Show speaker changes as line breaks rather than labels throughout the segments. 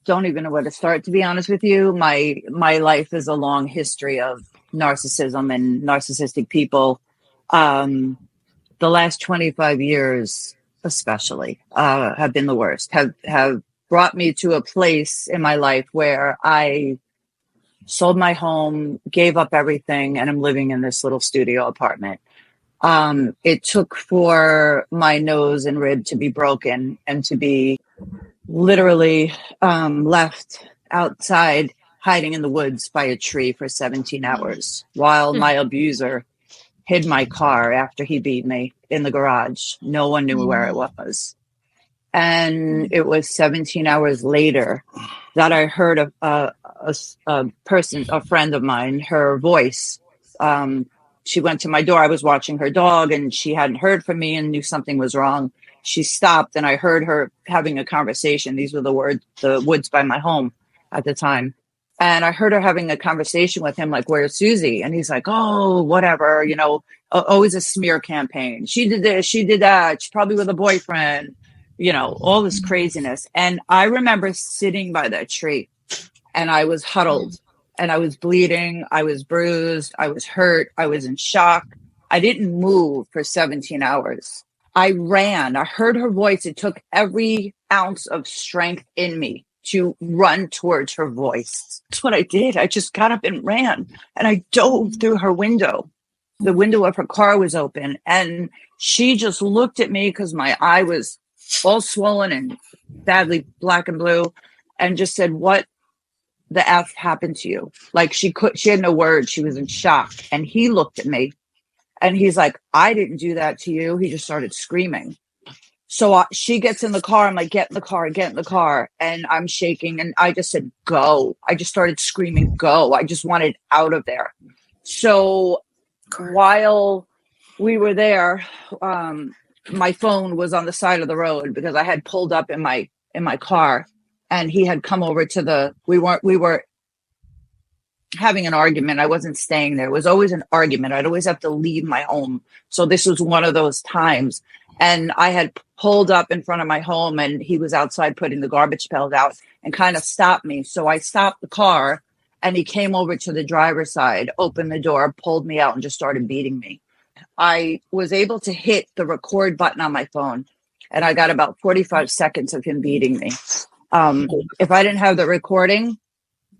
don't even know where to start, to be honest with you. My life is a long history of narcissism and narcissistic people. The last 25 years, especially, have been the worst, have brought me to a place in my life where I sold my home, gave up everything, and I'm living in this little studio apartment. It took for my nose and rib to be broken and to be literally left outside hiding in the woods by a tree for 17 hours while my abuser hid my car after he beat me in the garage. No one knew where it was. And it was 17 hours later that I heard a friend of mine, her voice. She went to my door. I was watching her dog and she hadn't heard from me and knew something was wrong. She stopped and I heard her having a conversation. These were the woods by my home at the time. And I heard her having a conversation with him, like, where's Susie? And he's like, oh, whatever, always a smear campaign. She did this, she did that. She's probably with a boyfriend, all this craziness. And I remember sitting by that tree and I was huddled and I was bleeding. I was bruised. I was hurt. I was in shock. I didn't move for 17 hours. I ran. I heard her voice. It took every ounce of strength in me to run towards her voice. That's what I did. I just got up and ran and I dove through her window. The window of her car was open and she just looked at me because my eye was all swollen and badly black and blue and just said, what the F happened to you? Like she had no words. She was in shock. And he looked at me and he's like, I didn't do that to you. He just started screaming. So she gets in the car. I'm like, get in the car. And I'm shaking. And I just said, go. I just started screaming, go. I just wanted out of there. So while we were there, my phone was on the side of the road because I had pulled up in my car and he had come over to we were having an argument. I wasn't staying there. It was always an argument. I'd always have to leave my home. So this was one of those times. And I had pulled up in front of my home and he was outside putting the garbage pails out and kind of stopped me. So I stopped the car and he came over to the driver's side, opened the door, pulled me out and just started beating me. I was able to hit the record button on my phone and I got about 45 seconds of him beating me. If I didn't have the recording,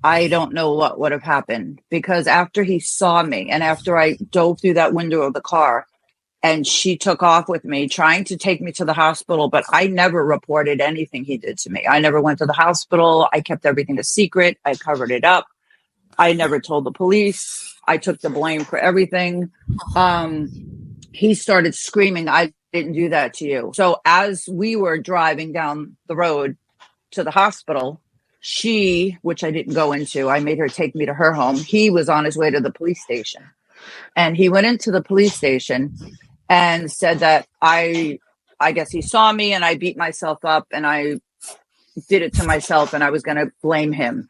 I don't know what would have happened because after he saw me and after I dove through that window of the car, and she took off with me, trying to take me to the hospital. But I never reported anything he did to me. I never went to the hospital. I kept everything a secret. I covered it up. I never told the police. I took the blame for everything. He started screaming, I didn't do that to you. So as we were driving down the road to the hospital, which I didn't go into, I made her take me to her home. He was on his way to the police station. And he went into the police station and said that I guess he saw me and I beat myself up and I did it to myself and I was going to blame him.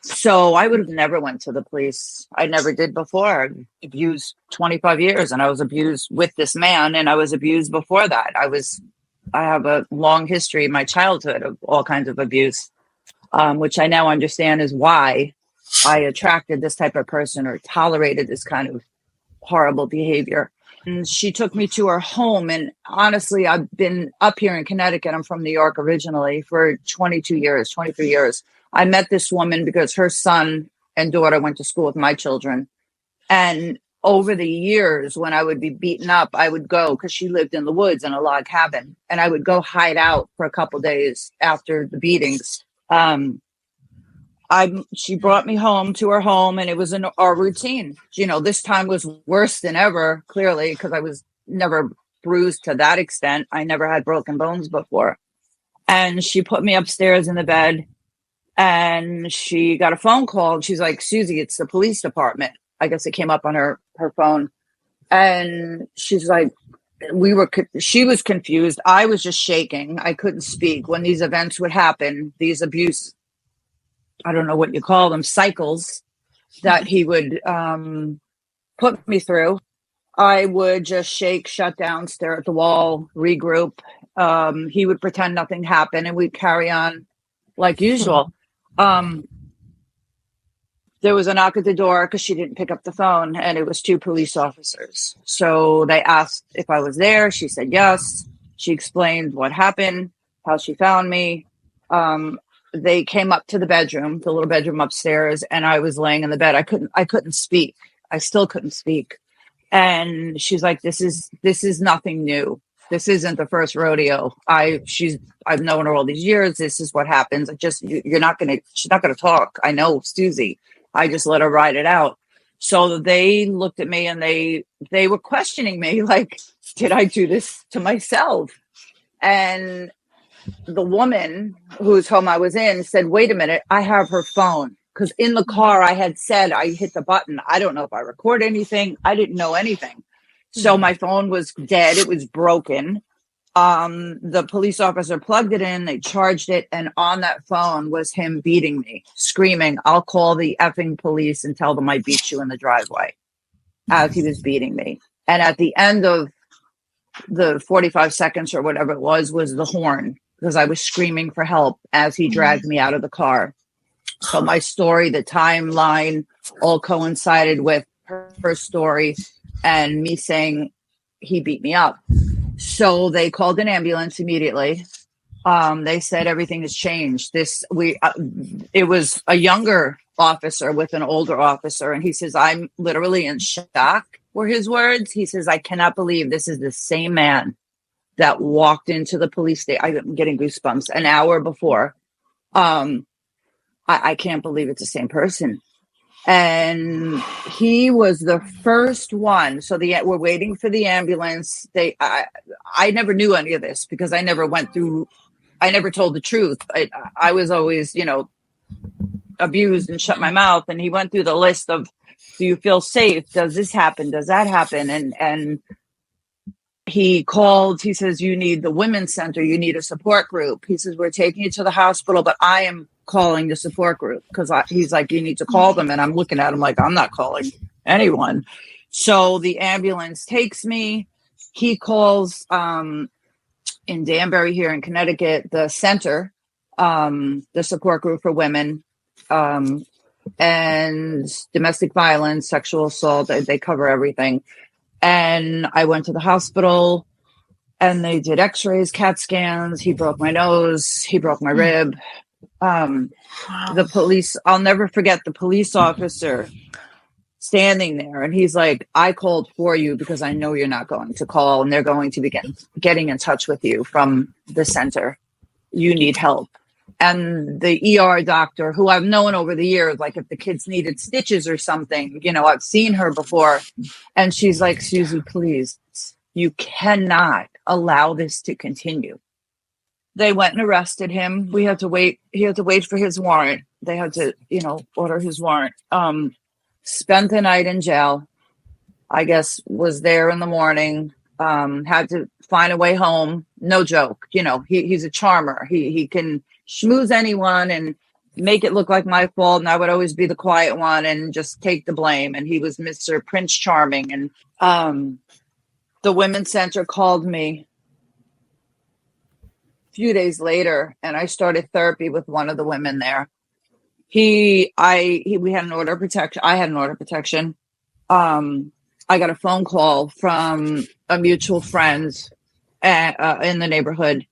So I would have never went to the police. I never did before. I abused 25 years and I was abused with this man and I was abused before that. I have a long history in my childhood of all kinds of abuse, which I now understand is why I attracted this type of person or tolerated this kind of horrible behavior. And she took me to her home. And honestly, I've been up here in Connecticut. I'm from New York originally for 23 years. I met this woman because her son and daughter went to school with my children. And over the years, when I would be beaten up, I would go because she lived in the woods in a log cabin and I would go hide out for a couple days after the beatings. She brought me home to her home and it was our routine. This time was worse than ever, clearly, because I was never bruised to that extent. I never had broken bones before. And she put me upstairs in the bed and she got a phone call and she's like, Susie, it's the police department. I guess it came up on her phone. And she's like, she was confused. I was just shaking. I couldn't speak. When these events would happen, these abuse, I don't know what you call them, cycles that he would put me through, I would just shake, shut down, stare at the wall, regroup. He would pretend nothing happened and we'd carry on like usual. Um, there was a knock at the door because she didn't pick up the phone, and it was two police officers. So they asked if I was there. She said yes. She explained what happened, how she found me. They came up to the bedroom, the little bedroom upstairs, and I was laying in the bed. I couldn't speak. I still couldn't speak. And she's like, this is nothing new. This isn't the first rodeo. I've known her all these years. This is what happens. She's not gonna talk. I know, Susie. I just let her ride it out. So they looked at me and they were questioning me, like, did I do this to myself? And the woman whose home I was in said, wait a minute, I have her phone. Because in the car, I had said I hit the button. I don't know if I record anything. I didn't know anything. So my phone was dead. It was broken. The police officer plugged it in. They charged it. And on that phone was him beating me, screaming, I'll call the effing police and tell them I beat you in the driveway, as he was beating me. And at the end of the 45 seconds or whatever it was the horn, because I was screaming for help as he dragged me out of the car. So my story, the timeline, all coincided with her story and me saying he beat me up. So they called an ambulance immediately. They said everything has changed. It was a younger officer with an older officer, and he says, I'm literally in shock, were his words. He says, I cannot believe this is the same man that walked into the police station. I'm getting goosebumps an hour before. I can't believe it's the same person. And he was the first one. So we're waiting for the ambulance. I never knew any of this because I never told the truth. I was always, abused and shut my mouth. And he went through the list of, do you feel safe? Does this happen? Does that happen? And he called, he says, you need the women's center. You need a support group. He says, we're taking you to the hospital, but I am calling the support group because he's like, you need to call them. And I'm looking at him like, I'm not calling anyone. So the ambulance takes me. He calls in Danbury here in Connecticut, the center, the support group for women, and domestic violence, sexual assault. They cover everything. And I went to the hospital and they did x-rays, CAT scans. He broke my nose. He broke my rib. The police, I'll never forget the police officer standing there. And he's like, I called for you because I know you're not going to call and they're going to be getting in touch with you from the center. You need help. And the ER doctor, who I've known over the years, like if the kids needed stitches or something, I've seen her before. And she's like, Susie, please, you cannot allow this to continue. They went and arrested him. We had to wait. He had to wait for his warrant. They had to, order his warrant. Spent the night in jail. I guess was there in the morning. Had to find a way home. No joke. He's a charmer. He can schmooze anyone and make it look like my fault. And I would always be the quiet one and just take the blame. And he was Mr. Prince Charming. And the Women's Center called me few days later, and I started therapy with one of the women there. We had an order of protection. I had an order of protection. I got a phone call from a mutual friend in the neighborhood,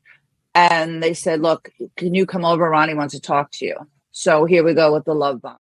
and they said, look, can you come over? Ronnie wants to talk to you. So here we go with the love bomb.